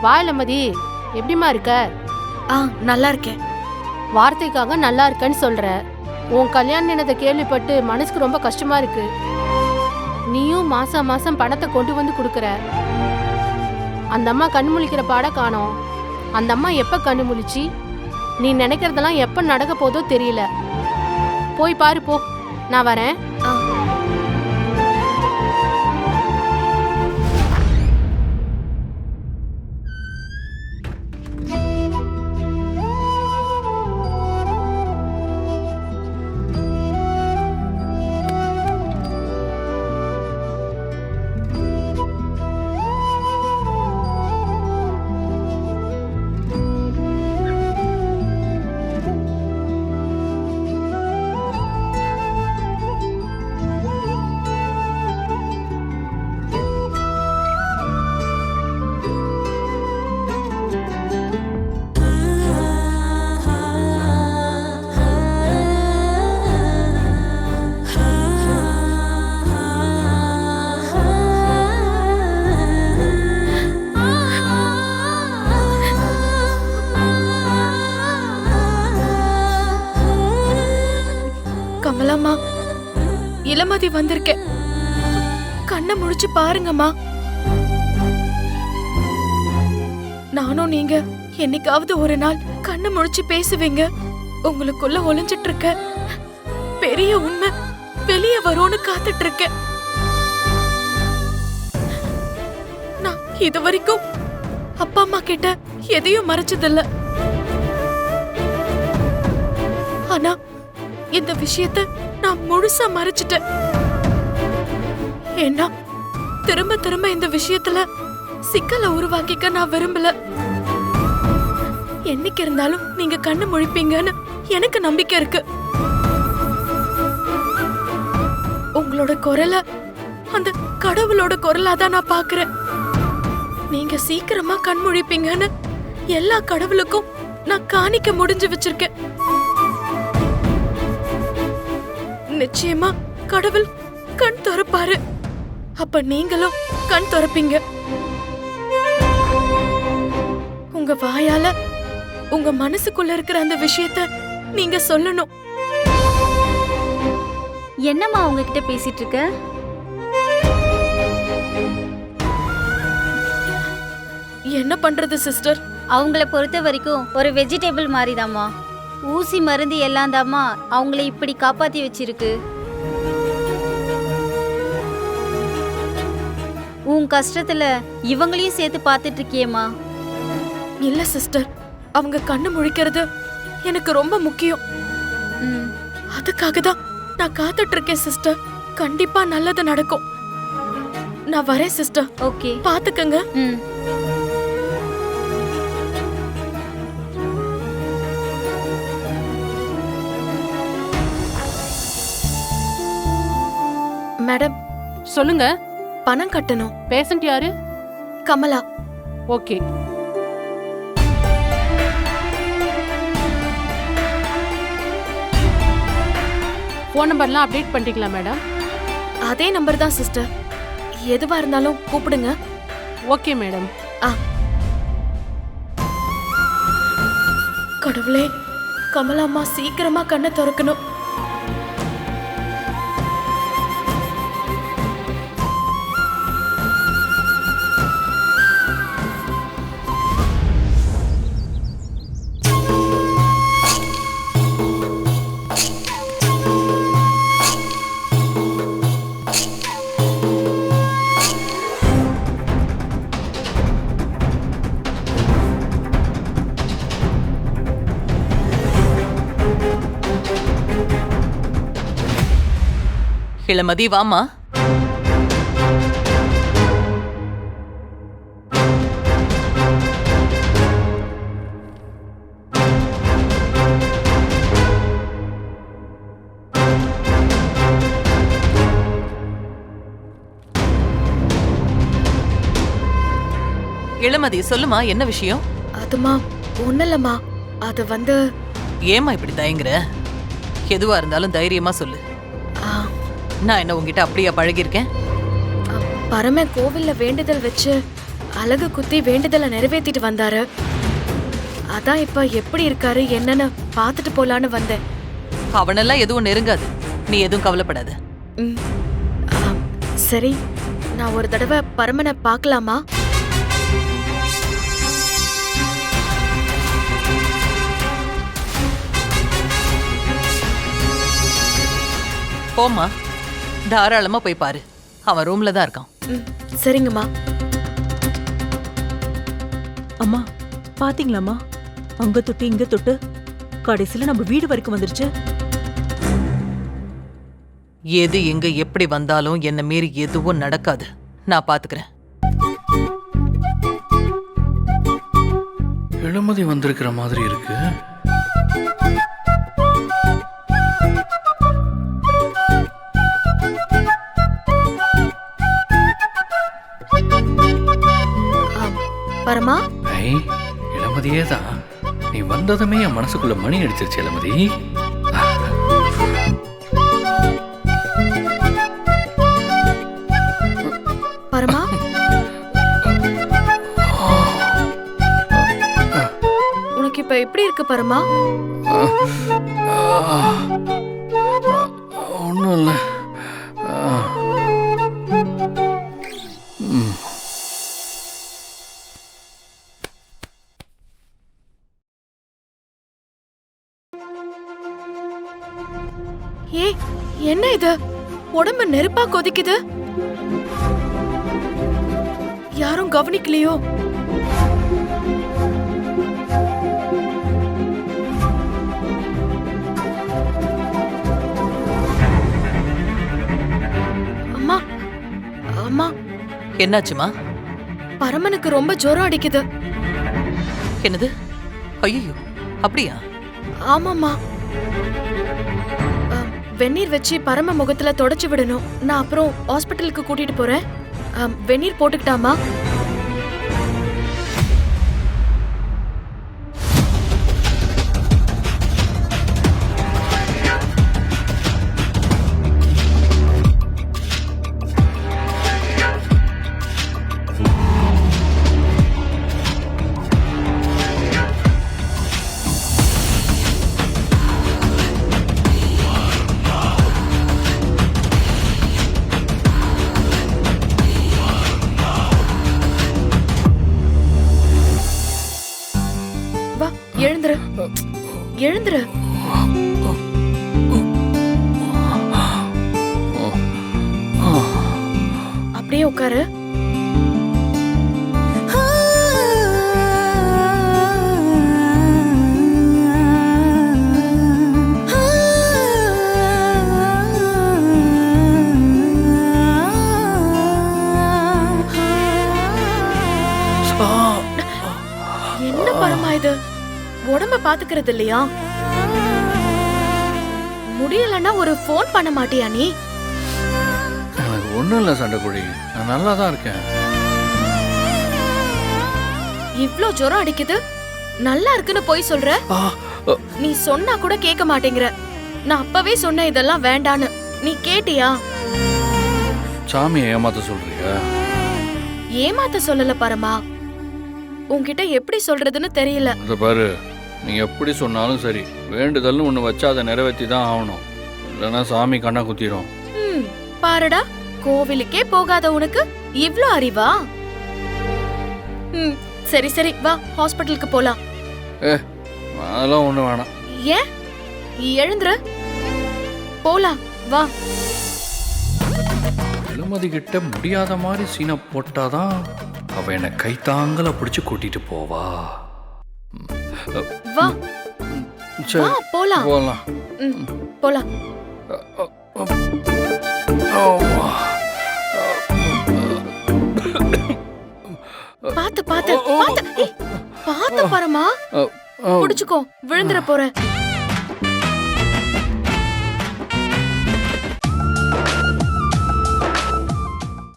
வா இளமதி, எப்படிமா இருக்க? நல்லா இருக்கேன். வார்த்தைக்காக நல்லா இருக்கேன்னு சொல்ற. உன் கல்யாணம் என்னதை கேள்விப்பட்டு மனசுக்கு ரொம்ப கஷ்டமா இருக்கு. நீயும் மாசம் மாசம் பணத்தை கொண்டு வந்து கொடுக்கற. அந்த அம்மா கண்ணு முழிக்கிற பாட காணோம். அந்த அம்மா எப்ப கண்ணு முழிச்சு நீ நினைக்கிறதெல்லாம் எப்ப நடக்க போதோ தெரியல. போய் பாரு போ, நான் வரேன். கமலாம்மா, இளமதி வந்திருக்கேன். கண்ணை முழிச்சு பாருங்கம்மா. நானும் நீங்க என்னைக்காவது ஒரு நாள் கண்ணை முழிச்சு பேசுவீங்க. உங்களுக்குள்ள ஒளிஞ்சிட்டு இருக்க பெரிய உண்மை வெளியே வரும்னு காத்துட்டு இருக்கேன். நான் இது வரைக்கும் அப்பா அம்மா கிட்ட எதையும் மறைச்சதில்ல. ஆனா இந்த விஷயத்தை நான் முழுசா மறைச்சிட்டேன். ஏன்னா திரும்ப திரும்ப இந்த விஷயத்துல சிக்கலை உருவாக்கிக்க நான் விரும்பல. என்னைக்கு இருந்தாலும் நீங்க கண்ணு முழிப்பீங்கன்னு எனக்கு நம்பிக்கை இருக்கு. உங்களோட குரலை அந்த கடவுளோட குரலா தான் நான் பாக்குறேன். நீங்க சீக்கிரமா கண் முழிப்பீங்கன்னு எல்லா கடவுளுக்கும் நான் காணிக்க முடிஞ்சு வச்சிருக்கேன். நிச்சயமா கடவுள் கண் திறப்பாரு. அப்ப நீங்களும் கண் திறப்பீங்க. உங்க வாயால உங்க மனசுக்குள்ள இருக்கிற அந்த விஷயத்த நீங்க சொல்லணும். என்னம்மா உங்ககிட்ட பேசிட்டு இருக்க? என்ன பண்றது சிஸ்டர்? அவங்கள பொறுத்த வரைக்கும் ஒரு வெஜிடபிள் மாதிரிதாம்மா. ஊசி மருந்து எல்லாம் தாம்மா அவங்கள இப்படி காப்பாத்தி வச்சிருக்கு. உன் கஷ்டத்துல இவங்களையும் சேர்த்து பார்த்துட்டு இருக்கியேம்மா. இல்ல சிஸ்டர், அவங்க கண்ணு முழிக்கிறது எனக்கு ரொம்ப முக்கியம். அதுக்காக தான் நான் காத்துட்டு இருக்கேன் சிஸ்டர். கண்டிப்பா நல்லது நடக்கும். நான் வரேன் சிஸ்டர். ஓகே, பாத்துக்கங்க. மேடம், சொல்லுங்க. பணம் கட்டணும். பேஷண்ட் யாரு? கமலா. ஓகே. ஃபோன் நம்பர்லாம் அப்டேட் பண்ணிட்டீங்களா மேடம்? அதே நம்பர் தான் சிஸ்டர். எதுவா இருந்தாலும் கூப்பிடுங்க. Okay madam. கடவுளே, கமலாம்மா சீக்கிரமா கண்ணை திறக்கணும். இளமதி, வாமா. இளமதி, சொல்லுமா, என்ன விஷயம்? அதுமா ஒண்ணுலமா, அது வந்து. ஏமா இப்படி தயங்குற? எதுவா இருந்தாலும் தைரியமா சொல்லு. நான் என்ன உங்ககிட்ட அப்படியா பழகிருக்கேன்? பரம கோவில்ல வேண்டுதல் வச்சு அலகு குத்தி வேண்டுதலை நிறைவேத்திட்டு வந்தாரு. அதான் இப்ப எப்படி இருக்காரு என்னன்னு பாத்துட்டு போலான்னு வந்தேன். அவனெல்லாம் எதுவும் நெருங்காது, நீ எதுவும் கவலைப்படாத. ம். ஆ, சரி, நான் ஒரு தடவை பரமனை பார்க்கலாமா? போம்மா, தாராளமா போய் பாரு. அவன் ரூம்ல தான் இருக்கான். ம், சரிங்கம்மா. அம்மா பாத்தீங்களாம்மா, அங்க தொட்டு இங்க தொட்டு கடைசியில நம்ம வீடு வரைக்கும் வந்துருச்சு. எது எங்க எப்படி வந்தாலும் என்ன மீறி எதுவும் நடக்காது. நான் பாத்துக்கிறேன். இளமதி வந்திருக்கிற மாதிரி இருக்கு. பரமா, இளமதியே தான். நீ வந்ததுமே என் மனசுக்குள்ள மணி அடிச்சிருச்சு இளமதி. பரமா, உனக்கு இப்ப எப்படி இருக்கு பரமா? ஒன்றும் இல்லை. ஏய், என்ன இது? உடம்பு நெருப்பா கொதிக்குது. யாரும் கவனிக்கலையோ? அம்மா, அம்மா, என்னாச்சுமா? பரமனுக்கு ரொம்ப ஜுரம் அடிக்குது. என்னது? ஐயோ, அப்படியா? ஆமாம்மா. வெந்நீர் வச்சு பரம முகத்துல தொடச்சு விடணும். நான் அப்புறம் ஹாஸ்பிட்டலுக்கு கூட்டிட்டு போறேன். வெந்நீர் போட்டுக்கிட்டாமா? எழுந்துரு, எழுந்துரு. அப்படியே உட்காரு. என்ன பரமா இது? உடம்ப பாத்துக்கிறது இல்லையா? முடியலன்னா ஒரு போன் பண்ண மாட்டியா நீ? எனக்கு ஒண்ணும் இல்ல சண்டைக்குடி, நான் நல்லா தான் இருக்கேன். இவ்ளோ ஜுரம் அடிக்குது, நல்லா இருக்குன்னு போய் சொல்ற. நீ சொன்னா கூட கேட்க மாட்டேங்கிற. நான் அப்பவே சொன்னேன் இதெல்லாம் வேண்டான்னு. நீ கேட்டியா? சாமியை ஏமாத்த சொல்றியா? ஏமாத்த சொல்லல பரமா, உன்கிட்ட எப்படி சொல்றதுன்னு தெரியல. அத பாரு, நீ எப்படி சொன்னாலும் சரி, வேண்டுதல்னு ஒண்ணு வச்சா அதை நிறைவேற்றி தான் ஆகணும். இல்லைன்னா சாமி கண்ணா குத்திரும். பாருடா, கோவிலுக்கே போகாத உனக்கு இவ்ளோ அறிவா? சரி சரி, வா ஹாஸ்பிட்டலுக்கு போலாம். அதெல்லாம் ஒண்ணு வேணாம். ஏன்? எழுந்துரு, போலாம் வா. இளமதி கிட்ட முடியாத மாதிரி சீனை போட்டாதான் அவ என்னை கைத்தாங்கல பிடிச்சு கூட்டிட்டு போவா. வா சரி, வா போலாம். போலாம். போலாம். பாத்து பாத்து பாத்து பாத்து பரமா, புடிச்சுக்கோ, விழுந்துற போற.